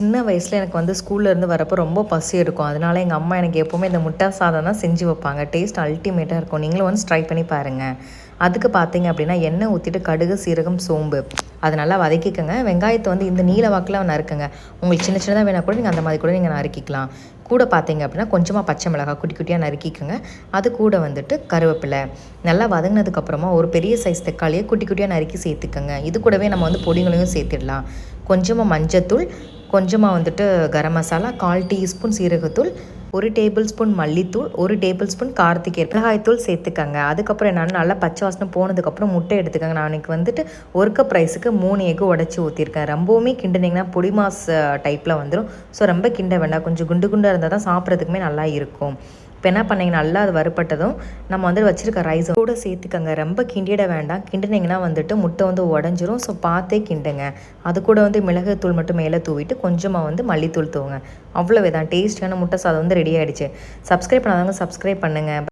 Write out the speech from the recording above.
சின்ன வயசில் எனக்கு வந்து ஸ்கூல்லேருந்து வரப்போ ரொம்ப பசி எடுக்கும். அதனால எங்கள் அம்மா எனக்கு எப்போவுமே இந்த முட்டை சாதம் தான் செஞ்சு வைப்பாங்க. டேஸ்ட் அல்டிமேட்டாக இருக்கும். நீங்களும் ஒன்ஸ் ட்ரை பண்ணி பாருங்கள். அதுக்கு பார்த்தீங்க அப்படின்னா எண்ணெய் ஊற்றிட்டு கடுகு, சீரகம், சோம்பு அதை நல்லா வதக்கிக்கோங்க. வெங்காயத்தை வந்து இந்த நீல வாக்கில் நறுக்குங்க. உங்களுக்கு சின்ன சின்னதாக வேணால் கூட நீங்கள் அந்த மாதிரி கூட நீங்கள் நறுக்கிக்கலாம். கூட பார்த்தீங்க அப்படின்னா கொஞ்சமாக பச்சை மிளகாய் குட்டி குட்டியாக நறுக்கிக்கோங்க. அது கூட வந்துட்டு கருவேப்பிலை நல்லா வதங்கினதுக்கப்புறமா ஒரு பெரிய சைஸ் தக்காளியை குட்டி குட்டியாக நறுக்கி சேர்த்துக்கோங்க. இது கூடவே நம்ம வந்து பொடிகளையும் சேர்த்துடலாம். கொஞ்சமாக மஞ்சத்தூள், கொஞ்சமாக வந்துட்டு கரம் மசாலா, 1/4 டீஸ்பூன் சீரகத்தூள், 1 டேபிள் ஸ்பூன் மல்லித்தூள், 1 டேபிள் ஸ்பூன் காரத்துக்கு மிளகாய்த்தூள் சேர்த்துக்கங்க. அதுக்கப்புறம் என்னென்னா நல்லா பச்சை வாசனை போனதுக்கப்புறம் முட்டை எடுத்துக்கோங்க. நான் இன்றைக்கி வந்துட்டு 1 கப் ரைஸுக்கு 3 எக்கு உடச்சி ஊற்றிருக்கேன். ரொம்பவுமே கிண்டினீங்கன்னா பொடி மாஸ் டைப்பில் வந்துடும். ஸோ ரொம்ப கிண்ட வேண்டாம். கொஞ்சம் குண்டு குண்டாக இருந்தால் தான் சாப்பிட்றதுக்குமே நல்லா இருக்கும். இப்போ என்ன பண்ணிங்க, நல்லா அது வறுப்பட்டதும் நம்ம வந்து வச்சுருக்க ரைஸை கூட சேர்த்துக்கங்க. ரொம்ப கிண்டிட வேண்டாம். கிண்டினீங்கன்னா வந்துட்டு முட்டை வந்து உடஞ்சிரும். ஸோ பார்த்தே கிண்டுங்க. அது கூட வந்து மிளகுத்தூள் மட்டும் மேலே தூவிட்டு கொஞ்சமாக வந்து மல்லித்தூள் தூவுங்க. அவ்வளோவே தான். டேஸ்டியான முட்டை சாதம் வந்து ரெடி ஆகிடுச்சு. சப்ஸ்கிரைப் பண்ணாதவங்க சப்ஸ்கிரைப் பண்ணுங்கள்.